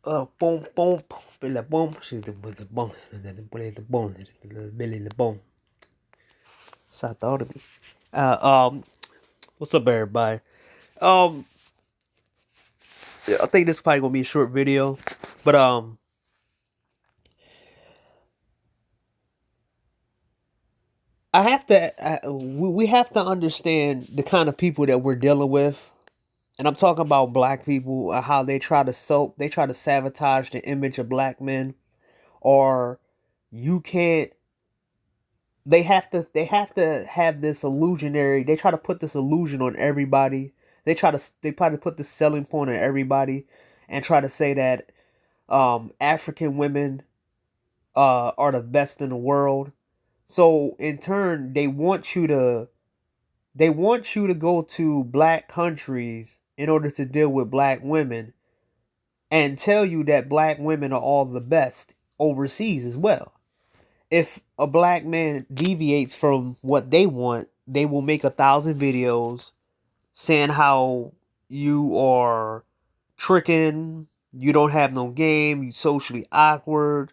Boom, boom, Billy, boom, she's the boom, the boom, Billy, the boom. So I thought of me. Uh, um, what's up, everybody? Um, yeah, I think this is probably gonna be a short video, but I have to. We have to understand the kind of people that we're dealing with, and I'm talking about black people. How they try to sabotage the image of black men, or you can't they have to have this illusionary, they try to put this illusion on everybody. They try to put this selling point on everybody and try to say that African women are the best in the world. So in turn they want you to go to black countries in order to deal with black women and tell you that black women are all the best overseas as well. If a black man deviates from what they want, they will make 1,000 videos saying how you are tricking, you don't have no game, you socially awkward.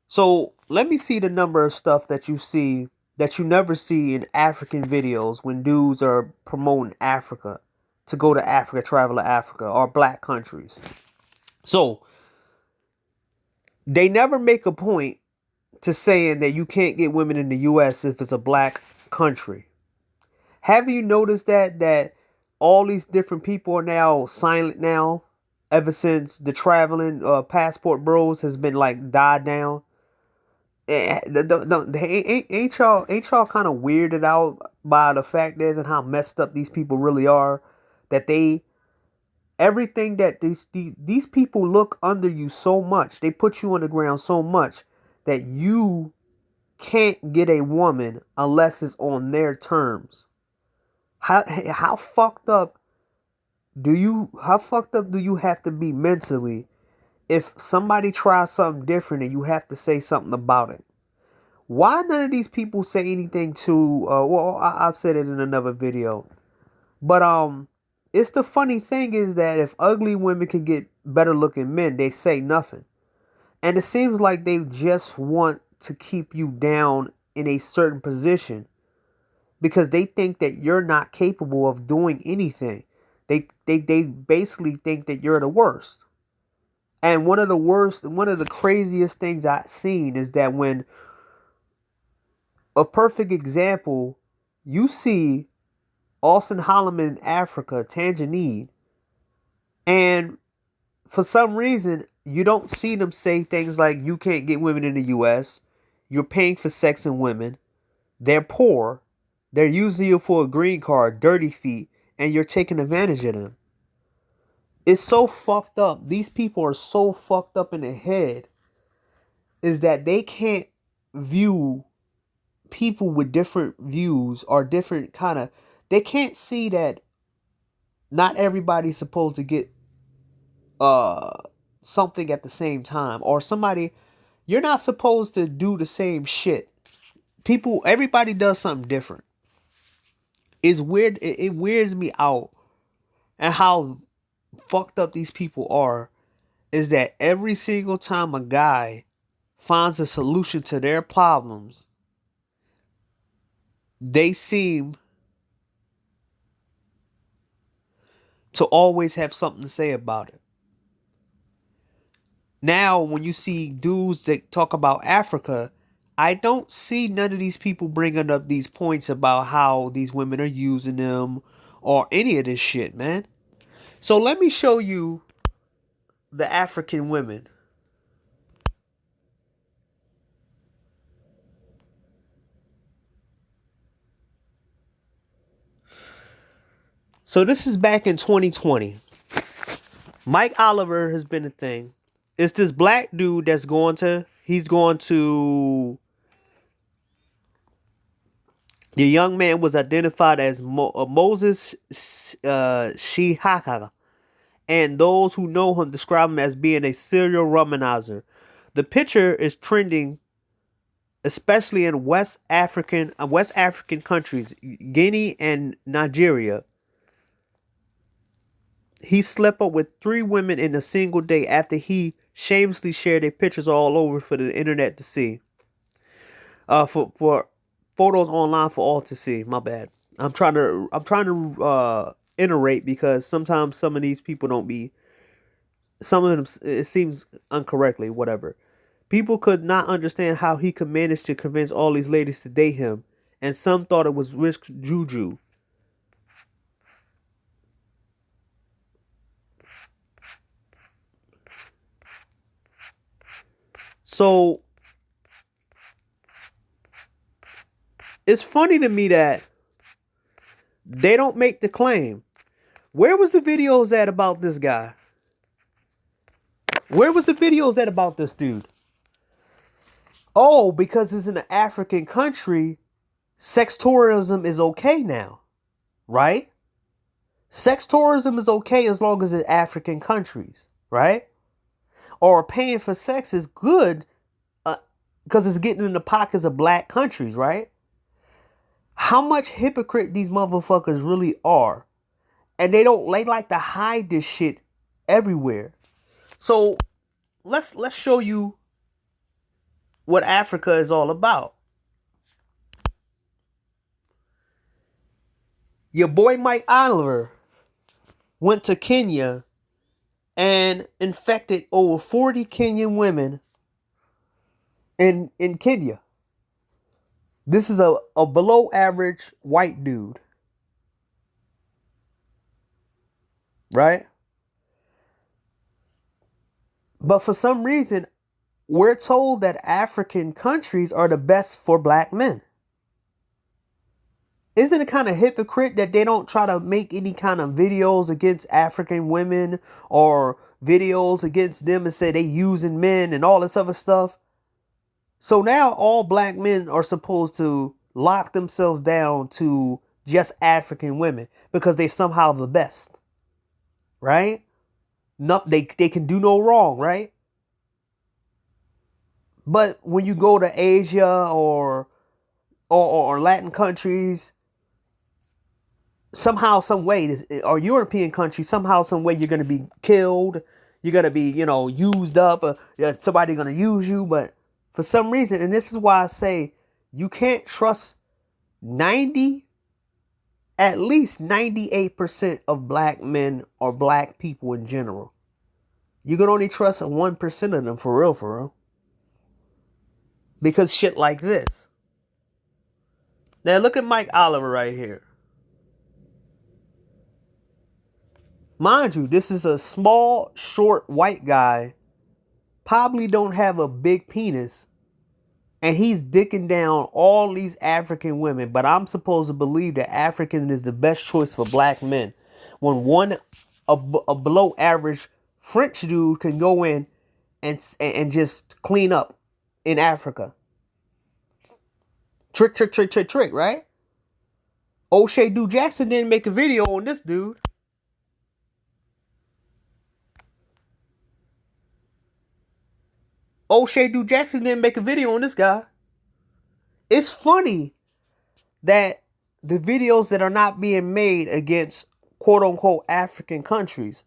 So let me see the number of stuff that you see that you never see in African videos when dudes are promoting Africa to go to Africa, travel to Africa or black countries. So they never make a point to saying that you can't get women in the US if it's a black country. Have you noticed that all these different people are now silent now ever since the traveling passport bros has been like died down? Ain't y'all kind of weirded out by the fact is and how messed up these people really are, that they everything that these people look under you so much, they put you on the ground so much that you can't get a woman unless it's on their terms. How fucked up how fucked up do you have to be mentally if somebody tries something different and you have to say something about it? Why none of these people say anything to well, I said it in another video. But it's the funny thing is that if ugly women can get better looking men, they say nothing. And it seems like they just want to keep you down in a certain position because they think that you're not capable of doing anything. They basically think that you're the worst. And one of the craziest things I've seen is that when a perfect example, you see Austin Holloman in Africa, Tanzania, and for some reason you don't see them say things like you can't get women in the US, you're paying for sex and women, they're poor, they're using you for a green card, dirty feet, and you're taking advantage of them. It's so fucked up. These people are so fucked up in the head is that they can't view people with different views or different kind of, they can't see that not everybody's supposed to get uh something at the same time, or somebody, you're not supposed to do the same shit. People, everybody does something different. It's weird. It weirds me out and how fucked up these people are is that every single time a guy finds a solution to their problems, they seem to always have something to say about it. Now, when you see dudes that talk about Africa, I don't see none of these people bringing up these points about how these women are using them or any of this shit, man. So let me show you the African women. So this is back in 2020. Mike Oliver has been a thing. It's this black dude he's going to, the young man was identified as Moses Shihaka, and those who know him describe him as being a serial womanizer. The picture is trending, especially in West African countries, Guinea and Nigeria. He slept up with 3 women in a single day after he shamelessly shared their pictures all over for the internet to see. For photos online for all to see. My bad. I'm trying to iterate because sometimes some of these people don't be. Some of them it seems incorrectly. Whatever. People could not understand how he could manage to convince all these ladies to date him, and some thought it was rich juju. So it's funny to me that they don't make the claim. Where was the videos at about this guy? Where was the videos at about this dude? Oh, because it's in an African country, sex tourism is okay now, right? Sex tourism is okay as long as it's African countries, right? Or paying for sex is good because it's getting in the pockets of black countries, right? How much hypocrite these motherfuckers really are. And they like to hide this shit everywhere. So let's show you what Africa is all about. Your boy Mike Oliver went to Kenya and infected over 40 Kenyan women in Kenya. This is a below average white dude. Right? But for some reason, we're told that African countries are the best for black men. Isn't it kind of hypocrite that they don't try to make any kind of videos against African women or videos against them and say they using men and all this other stuff? So now all black men are supposed to lock themselves down to just African women because they're somehow the best. Right? No, they can do no wrong, right? But when you go to Asia or Latin countries, somehow, some way, or European countries, somehow, some way, you're gonna be killed. You're gonna be, used up. Somebody gonna use you. But for some reason, and this is why I say you can't trust at least 98% of black men or black people in general. You can only trust 1% of them for real. Because shit like this. Now look at Mike Oliver right here. Mind you, this is a small, short, white guy. Probably don't have a big penis. And he's dicking down all these African women. But I'm supposed to believe that African is the best choice for black men. When a below average French dude can go in and just clean up in Africa. Trick, right? O'Shea Du Jackson didn't make a video on this dude. O'Shea Du Jackson didn't make a video on this guy. It's funny that the videos that are not being made against quote unquote African countries,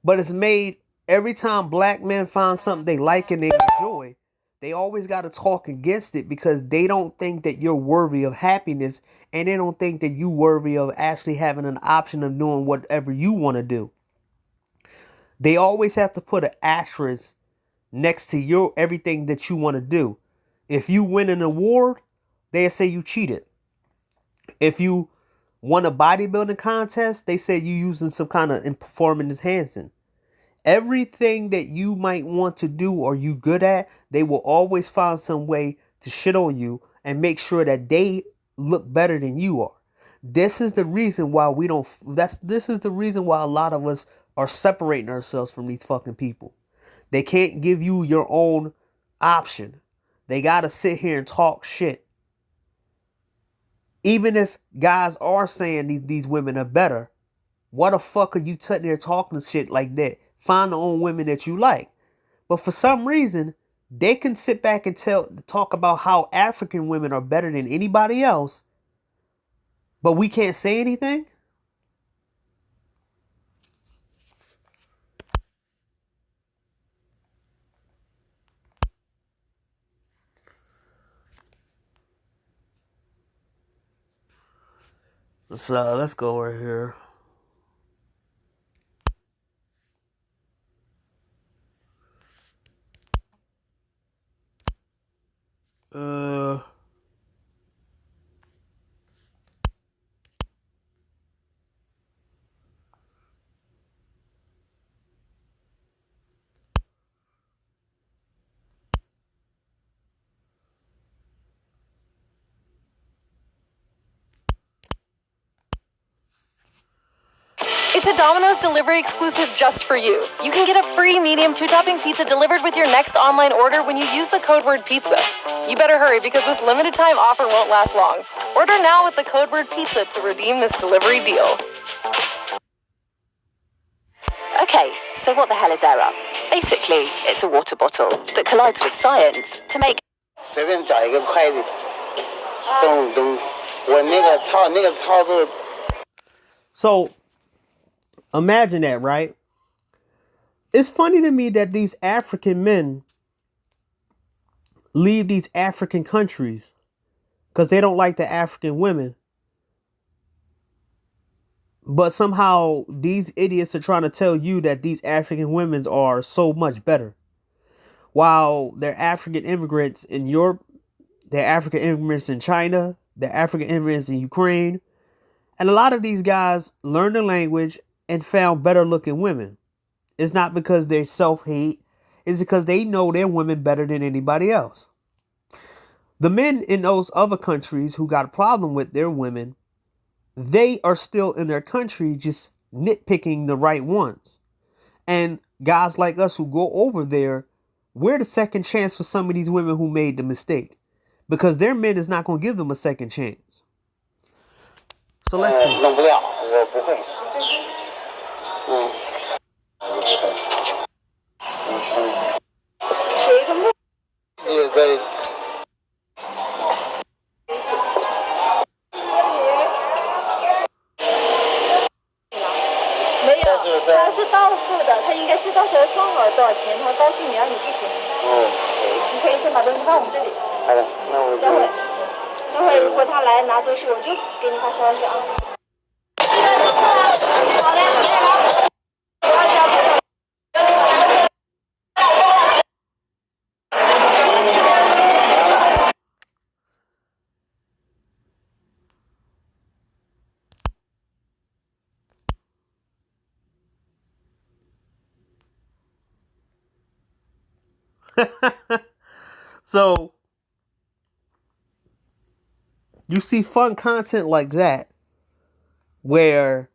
but it's made every time black men find something they like and they enjoy, they always got to talk against it because they don't think that you're worthy of happiness and they don't think that you're worthy of actually having an option of doing whatever you want to do. They always have to put an asterisk next to your everything that you want to do. If you win an award, they say you cheated. If you won a bodybuilding contest, they say you using some kind of performance enhancing. Everything that you might want to do or you good at, they will always find some way to shit on you and make sure that they look better than you are. This is the reason why this is the reason why a lot of us are separating ourselves from these fucking people. They can't give you your own option. They got to sit here and talk shit. Even if guys are saying these women are better, what the fuck are you sitting there talking shit like that? Find the own women that you like. But for some reason, they can sit back and talk about how African women are better than anybody else, but we can't say anything? Let's go right here. Uh, It's a Domino's delivery exclusive just for you. You can get a free medium 2-topping pizza delivered with your next online order when you use the code word pizza. You better hurry because this limited time offer won't last long. Order now with the code word pizza to redeem this delivery deal. Okay, so what the hell is air up? Basically, it's a water bottle that collides with science to make 随便找一个快递送东西，我那个操作。So imagine that, right? It's funny to me that these African men leave these African countries because they don't like the African women. But somehow these idiots are trying to tell you that these African women are so much better. While they're African immigrants in Europe, they're African immigrants in China, they're African immigrants in Ukraine. And a lot of these guys learned the language and found better looking women. It's not because they self-hate. It's because they know their women better than anybody else. The men in those other countries who got a problem with their women, they are still in their country just nitpicking the right ones. And guys like us who go over there, we're the second chance for some of these women who made the mistake. Because their men is not going to give them a second chance. So let's see. 弄不了，我不会。谁的目的在？没有，他是到付的，他应该是到时候算好多少钱，他告诉你让你付钱。你可以先把东西放我们这里。好的，那我待会如果他来拿东西，我就给你发消息啊。好嘞，So you see fun content like that where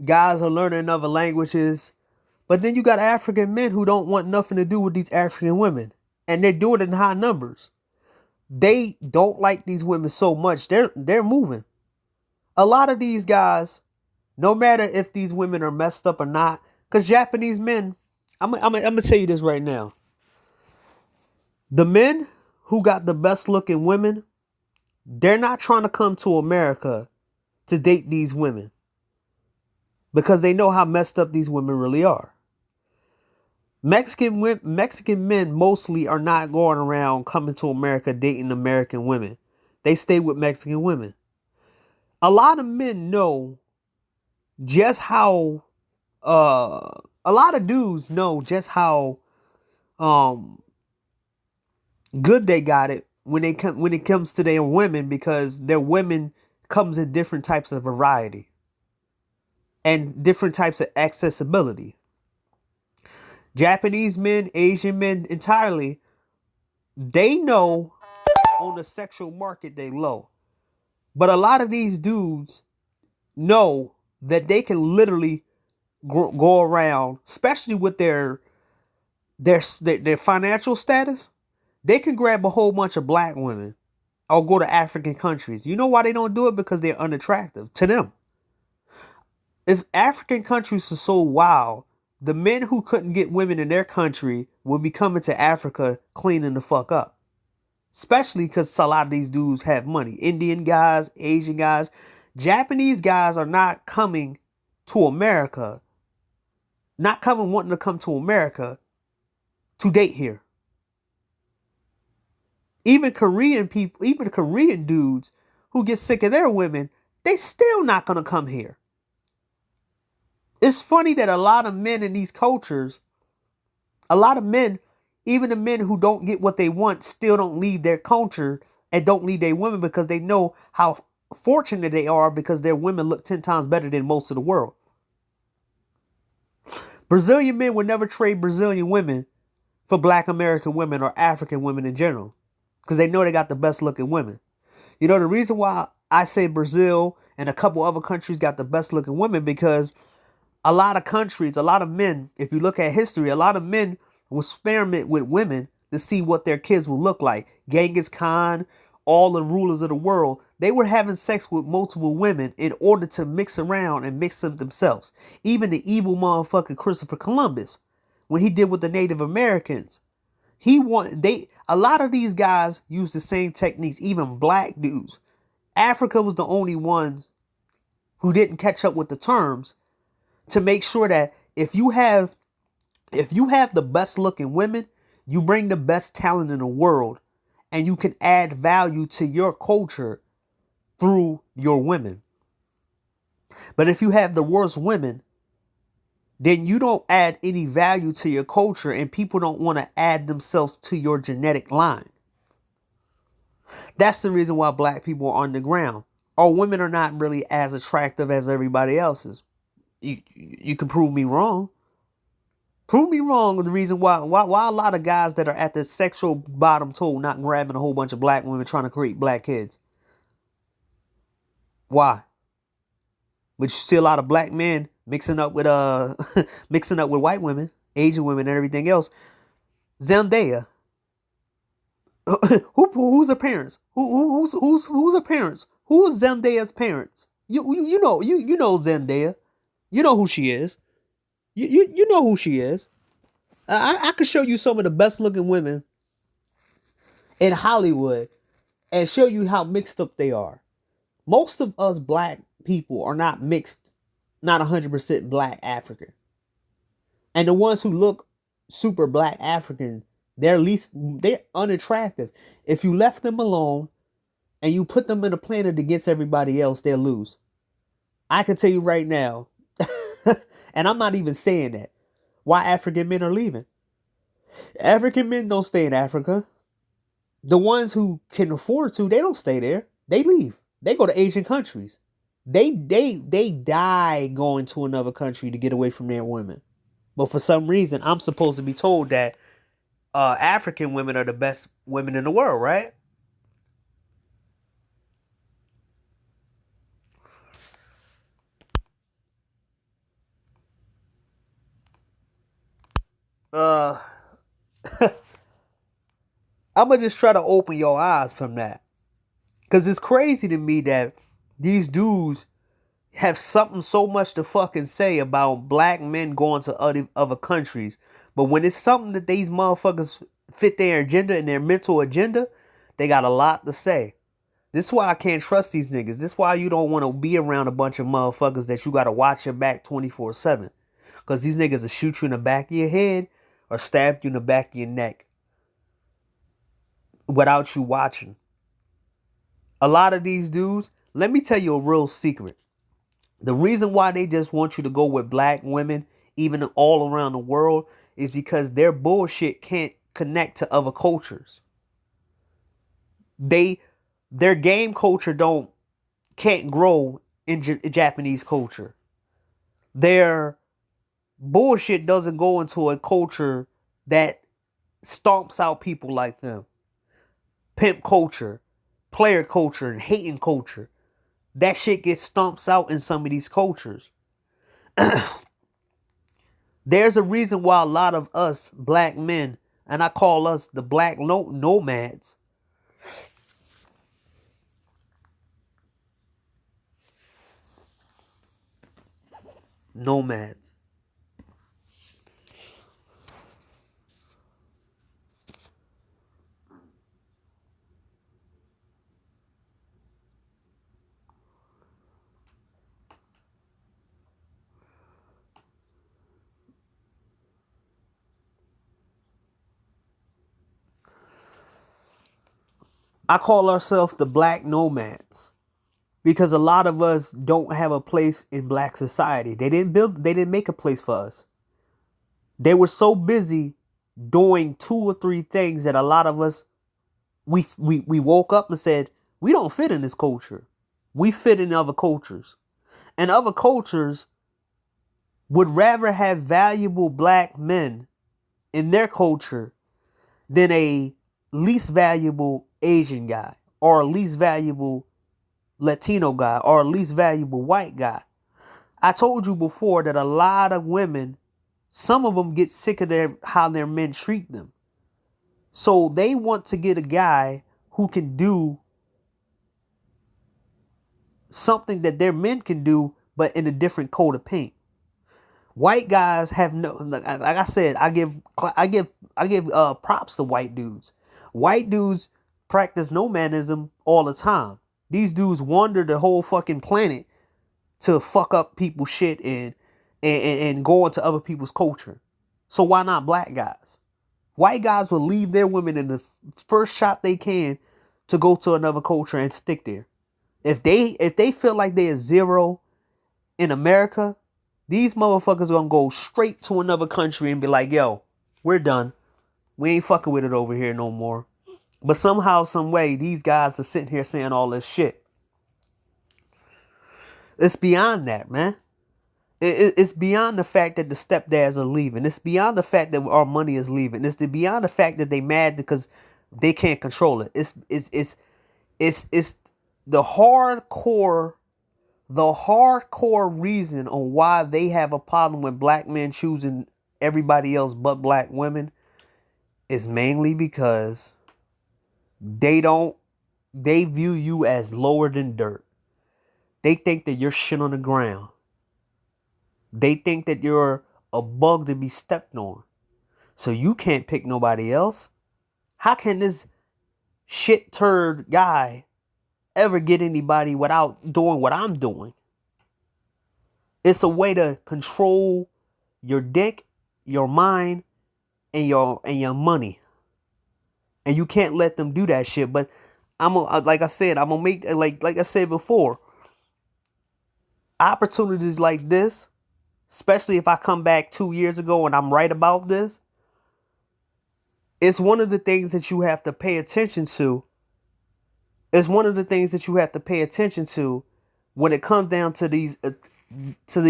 guys are learning other languages, but then you got African men who don't want nothing to do with these African women, and they do it in high numbers. They don't like these women so much, they're moving. A lot of these guys, no matter if these women are messed up or not, because Japanese men, I'm gonna tell you this right now. The men who got the best looking women, they're not trying to come to America to date these women because they know how messed up these women really are. Mexican men mostly are not going around coming to America dating American women. They stay with Mexican women. A lot of men know just how a lot of dudes know just how good they got it when it comes to their women, because their women comes in different types of variety and different types of accessibility. Japanese men, Asian men entirely, they know on the sexual market they low. But a lot of these dudes know that they can literally go around, especially with their financial status. They can grab a whole bunch of black women or go to African countries. You know why they don't do it? Because they're unattractive to them. If African countries are so wild, the men who couldn't get women in their country will be coming to Africa cleaning the fuck up. Especially because a lot of these dudes have money. Indian guys, Asian guys. Japanese guys are not coming to America. Wanting to come to America to date here. Even Korean people, even Korean dudes who get sick of their women, they still not gonna come here. It's funny that a lot of men in these cultures, a lot of men, even the men who don't get what they want, still don't leave their culture and don't leave their women because they know how fortunate they are because their women look 10 times better than most of the world. Brazilian men would never trade Brazilian women for black American women or African women in general because they know they got the best looking women. You know, the reason why I say Brazil and a couple other countries got the best looking women because a lot of countries, a lot of men, if you look at history, a lot of men will experiment with women to see what their kids will look like. Genghis Khan, all the rulers of the world, they were having sex with multiple women in order to mix around and mix them themselves. Even the evil motherfucker Christopher Columbus, when he did with the Native Americans, a lot of these guys use the same techniques, even black dudes. Africa was the only ones who didn't catch up with the terms to make sure that if you have the best looking women, you bring the best talent in the world and you can add value to your culture through your women. But if you have the worst women, then you don't add any value to your culture and people don't want to add themselves to your genetic line. That's the reason why black people are on the ground. Our women are not really as attractive as everybody else's. You can prove me wrong. Prove me wrong with the reason why a lot of guys that are at the sexual bottom toe not grabbing a whole bunch of black women trying to create black kids. Why? But you see a lot of black men mixing up with mixing up with white women, Asian women, and everything else. Zendaya. Who's her parents? Who's her parents? Who is Zendaya's parents? You know Zendaya. You know who she is. You know who she is. I could show you some of the best looking women in Hollywood and show you how mixed up they are. Most of us black people are not mixed, not 100% black African. And the ones who look super black African, they're unattractive. If you left them alone and you put them in a planet against everybody else, they'll lose. I can tell you right now, and I'm not even saying that, why African men are leaving. African men don't stay in Africa. The ones who can afford to, they don't stay there. They leave. They go to Asian countries. They die going to another country to get away from their women. But for some reason, I'm supposed to be told that African women are the best women in the world, right? I'm gonna just try to open your eyes from that. Because it's crazy to me that these dudes have something so much to fucking say about black men going to other countries. But when it's something that these motherfuckers fit their agenda and their mental agenda, they got a lot to say. This is why I can't trust these niggas. This is why you don't want to be around a bunch of motherfuckers that you got to watch your back 24/7. Because these niggas will shoot you in the back of your head or stab you in the back of your neck without you watching. A lot of these dudes, let me tell you a real secret. The reason why they just want you to go with black women, even all around the world, is because their bullshit can't connect to other cultures. Their game culture can't grow in Japanese culture. Their bullshit doesn't go into a culture that stomps out people like them. Pimp culture, player culture, and hating culture. That shit gets stomps out in some of these cultures. There's a reason why a lot of us black men, and I call us the black nomads, nomads. I call ourselves the black nomads because a lot of us don't have a place in black society. They didn't make a place for us. They were so busy doing 2 or 3 things that a lot of us, we woke up and said, we don't fit in this culture. We fit in other cultures. And other cultures would rather have valuable black men in their culture than a least valuable Asian guy or a least valuable Latino guy or a least valuable white guy. I told you before that a lot of women, some of them get sick of how their men treat them. So they want to get a guy who can do something that their men can do, but in a different coat of paint. White guys have no, like I said, I give props to white dudes. White dudes practice nomadism all the time. These dudes wander the whole fucking planet to fuck up people's shit and go into other people's culture. So why not black guys? White guys will leave their women in the first shot they can to go to another culture and stick there. If they feel like they are zero in America, these motherfuckers gonna go straight to another country and be like, yo, we're done. We ain't fucking with it over here no more. But somehow, some way, these guys are sitting here saying all this shit. It's beyond that, man. It's beyond the fact that the stepdads are leaving. It's beyond the fact that our money is leaving. It's beyond the fact that they mad because they can't control it. It's the hardcore reason on why they have a problem with black men choosing everybody else but black women is mainly because they view you as lower than dirt. They think that you're shit on the ground. They think that you're a bug to be stepped on. So you can't pick nobody else. How can this shit turd guy ever get anybody without doing what I'm doing? It's a way to control your dick, your mind, and your money. And you can't let them do that shit. But like I said, I'm gonna make like I said before, opportunities like this, especially if I come back 2 years ago and I'm right about this, it's one of the things that you have to pay attention to. It's one of the things that you have to pay attention to when it comes down to these to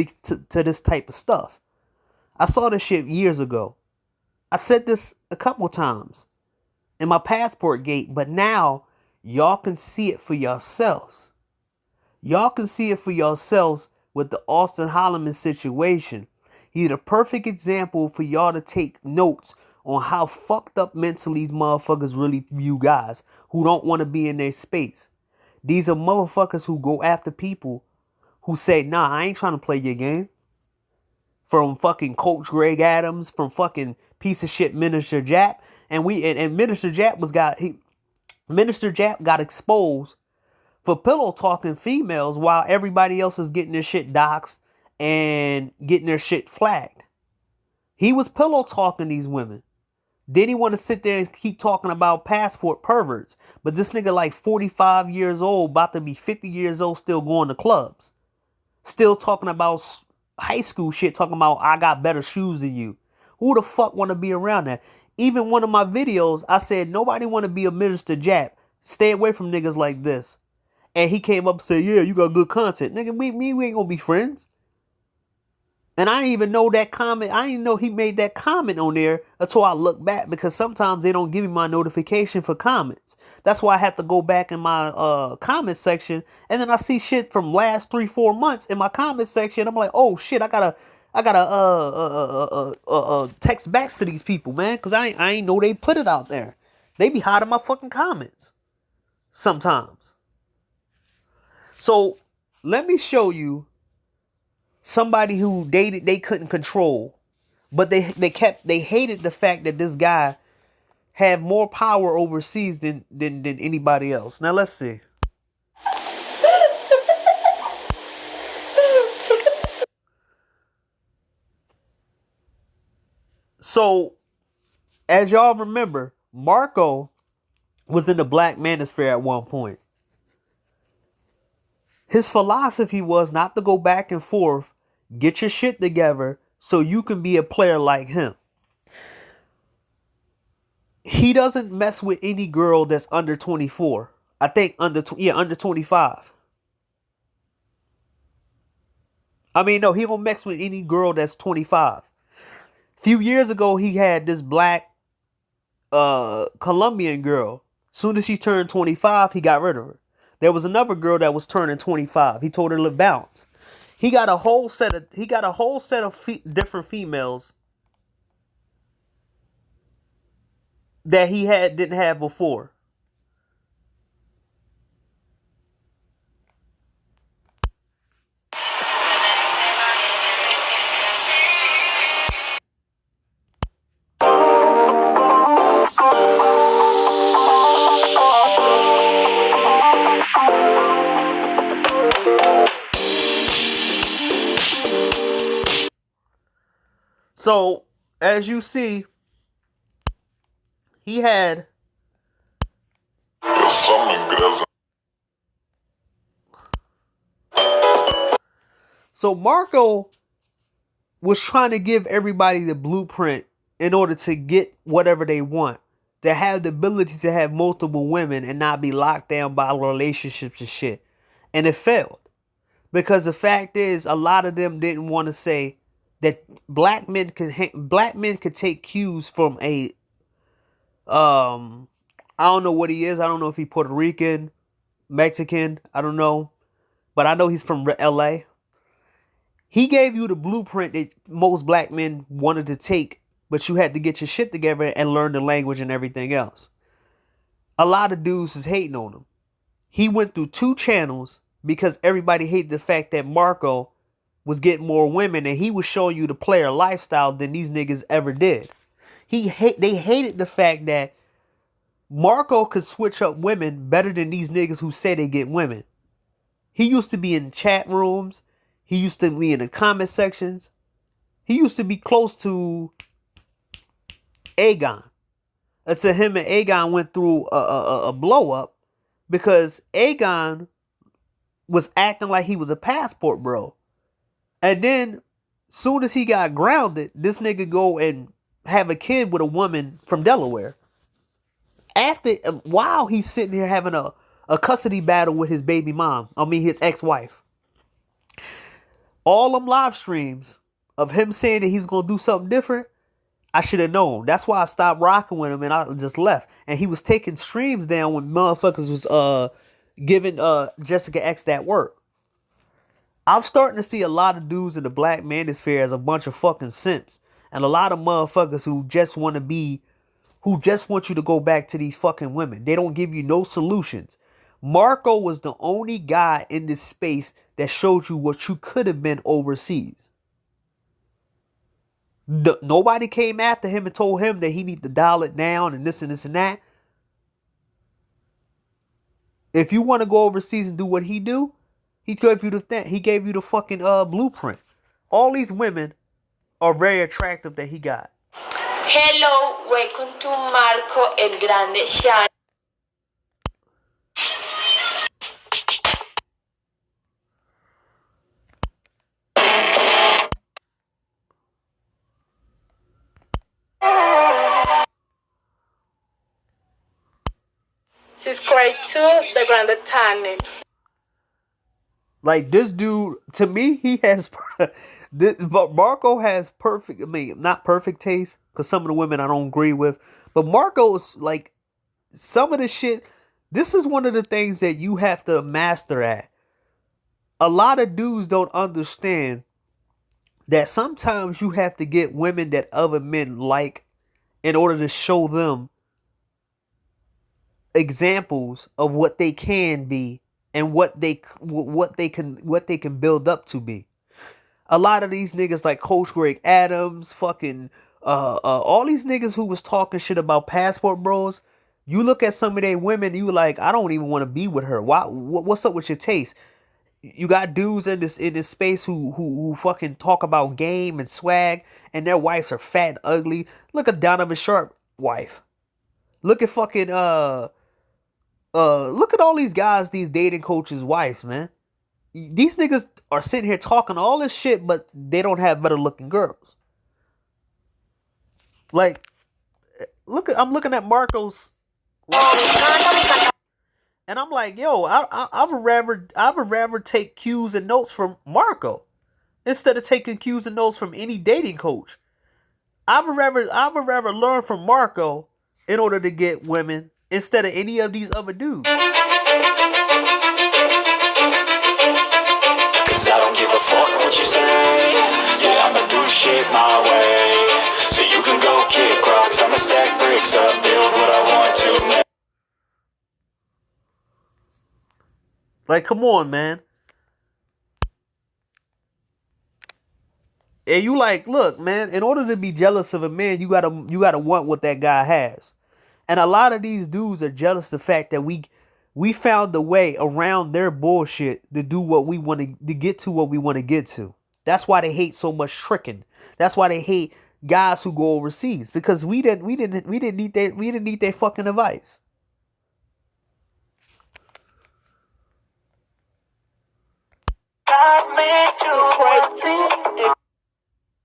this type of stuff. I saw this shit years ago. I said this a couple times in my passport gate, but now y'all can see it for yourselves. Y'all can see it for yourselves with the Austin Holloman situation. He's a perfect example for y'all to take notes on how fucked up mentally these motherfuckers really view guys who don't want to be in their space. These are motherfuckers who go after people who say, nah, I ain't trying to play your game. From fucking Coach Greg Adams, from fucking piece of shit Minister Jap. And Minister Jap Minister Jap got exposed for pillow talking females while everybody else is getting their shit doxxed and getting their shit flagged. He was pillow talking these women. Then he want to sit there and keep talking about passport perverts. But this nigga like 45 years old, about to be 50 years old, still going to clubs. Still talking about high school shit, talking about I got better shoes than you. Who the fuck want to be around that? Even one of my videos, I said, nobody want to be a Minister Jap. Stay away from niggas like this. And he came up and said, yeah, you got good content. Nigga, we ain't gonna be friends. And I didn't even know that comment. I didn't know he made that comment on there until I look back, because sometimes they don't give me my notification for comments. That's why I have to go back in my comment section, and then I see shit from last 3-4 months in my comment section. I'm like, oh shit, I gotta text backs to these people, man, because I ain't know they put it out there. They be hiding my fucking comments sometimes. So let me show you somebody who they couldn't control, but they hated the fact that this guy had more power overseas than anybody else. Now let's see. So, as y'all remember, Marco was in the Black Manosphere at one point. His philosophy was not to go back and forth, get your shit together so you can be a player like him. He doesn't mess with any girl that's under 24. I think under 25. I mean, no, he don't mess with any girl that's 25. A few years ago, he had this black Colombian girl. Soon as she turned 25, he got rid of her. There was another girl that was turning 25. He told her to bounce. He got a whole set of different females that he didn't have before. So, as you see, he had so Marco was trying to give everybody the blueprint in order to get whatever they want. To have the ability to have multiple women and not be locked down by relationships and shit. And it failed. Because the fact is, a lot of them didn't want to say that black men could take cues from a I don't know what he is. I don't know if he's Puerto Rican, Mexican, I don't know. But I know he's from LA. He gave you the blueprint that most black men wanted to take, but you had to get your shit together and learn the language and everything else. A lot of dudes is hating on him. He went through 2 channels because everybody hated the fact that Marco was getting more women and he was showing you the player lifestyle than these niggas ever did. They hated the fact that Marco could switch up women better than these niggas who say they get women. He used to be in chat rooms. He used to be in the comment sections. He used to be close to Aegon. Until him and Aegon went through a blow up because Aegon was acting like he was a passport bro. And then soon as he got grounded, this nigga go and have a kid with a woman from Delaware. While he's sitting here having a custody battle with his baby mom. I mean his ex-wife. All them live streams of him saying that he's gonna do something different, I should have known. That's why I stopped rocking with him and I just left. And he was taking streams down when motherfuckers was giving Jessica X that work. I'm starting to see a lot of dudes in the black manosphere as a bunch of fucking simps. And a lot of motherfuckers who just want you to go back to these fucking women. They don't give you no solutions. Marco was the only guy in this space that showed you what you could have been overseas. Nobody came after him and told him that he need to dial it down and this and this and that. If you want to go overseas and do what he do, he gave you the fucking blueprint. All these women are very attractive that he got. Hello, welcome to Marco el Grande channel. Subscribe to the Grande channel. Like this dude, to me, he has but Marco has perfect. I mean, not perfect taste because some of the women I don't agree with. But Marco's like some of the shit. This is one of the things that you have to master at. A lot of dudes don't understand that sometimes you have to get women that other men like in order to show them examples of what they can be and what they can build up to be. A lot of these niggas like Coach Greg Adams, fucking all these niggas who was talking shit about passport bros. You look at some of their women, you like, I don't even want to be with her. Why? What's up with your taste? You got dudes in this space who fucking talk about game and swag, and their wives are fat and ugly. Look at Donovan Sharp wife. Look at fucking look at all these guys, these dating coaches' wives, man. these niggas are sitting here talking all this shit, but they don't have better looking girls. Like, I'm looking at Marco's, and I'm like, yo, I would rather take cues and notes from Marco instead of taking cues and notes from any dating coach. I would rather learn from Marco in order to get women instead of any of these other dudes. Cause I don't give a fuck what you say. Yeah, I'ma do shit my way. So you can go kick rocks, I'ma stack bricks up, build what I want to, man. Like, come on, man. And you like, look, man, in order to be jealous of a man, you gotta want what that guy has. And a lot of these dudes are jealous of the fact that we found a way around their bullshit to do what we want to get to what we want to get to. That's why they hate so much tricking. That's why they hate guys who go overseas, because we didn't need their fucking advice.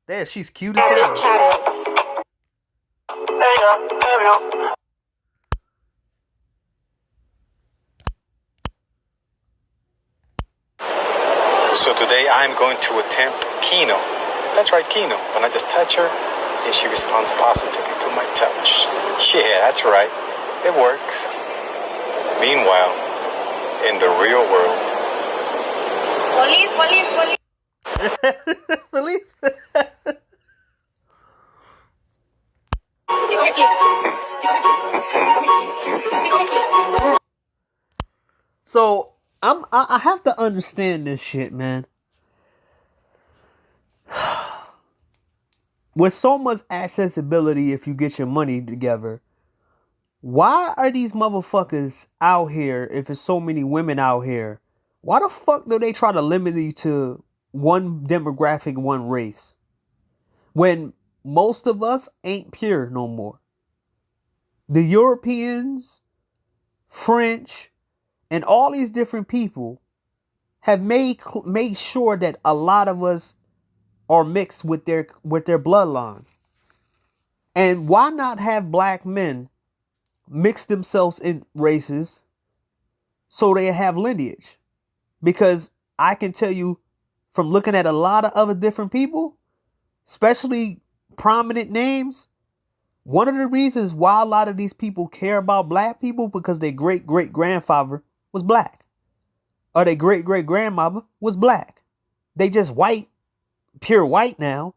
Damn, she's cute as hell. So today I'm going to attempt Kino. That's right, Kino. When I just touch her, and she responds positively to my touch. Yeah, that's right. It works. Meanwhile, in the real world. Police. So I have to understand this shit, man. With so much accessibility, if you get your money together, why are these motherfuckers out here? If there's so many women out here, why the fuck do they try to limit you to one demographic, one race, when most of us ain't pure no more? The Europeans, French, and all these different people have made sure that a lot of us are mixed with their bloodline. And why not have black men mix themselves in races so they have lineage? Because I can tell you from looking at a lot of other different people, especially prominent names, one of the reasons why a lot of these people care about black people because their great-great-grandfather was black. Or their great-great-grandmother was black. They just white, pure white now.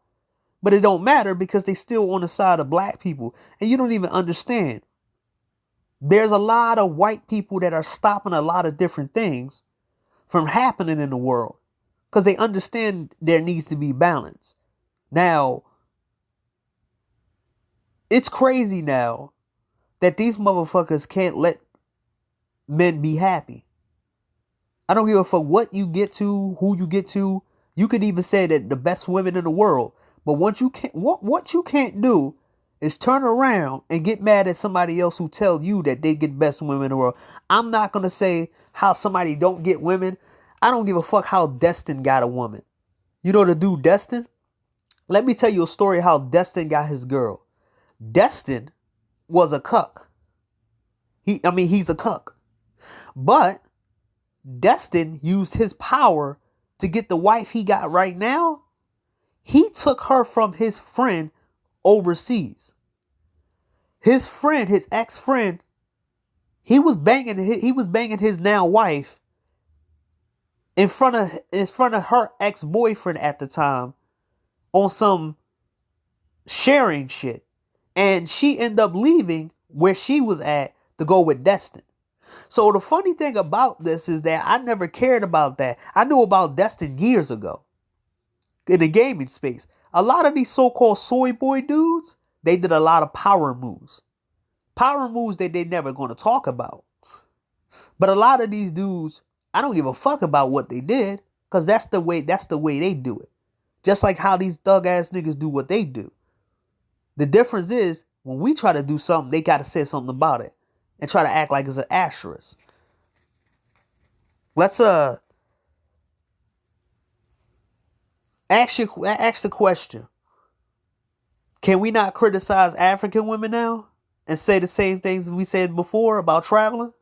But it don't matter because they still on the side of black people. And you don't even understand. There's a lot of white people that are stopping a lot of different things from happening in the world. Because they understand there needs to be balance. Now, it's crazy now that these motherfuckers can't let men be happy. I don't give a fuck what you get to, who you get to. You could even say that the best women in the world. But what you can't do is turn around and get mad at somebody else who tell you that they get best women in the world. I'm not going to say how somebody don't get women. I don't give a fuck how Destin got a woman. You know the dude Destin? Let me tell you a story how Destin got his girl. Destin was a cuck. He's a cuck. But Destin used his power to get the wife he got right now. He took her from his friend overseas. His friend, his ex-friend, he was banging his now wife in front of her ex-boyfriend at the time on some sharing shit. And she ended up leaving where she was at to go with Destin. So the funny thing about this is that I never cared about that. I knew about Destin years ago in the gaming space. A lot of these so-called soy boy dudes, they did a lot of power moves. Power moves that they never going to talk about. But a lot of these dudes, I don't give a fuck about what they did because that's the way they do it. Just like how these thug ass niggas do what they do. The difference is when we try to do something, they got to say something about it and try to act like it's an asterisk. Let's Ask the question. Can we not criticize African women now and say the same things as we said before about traveling?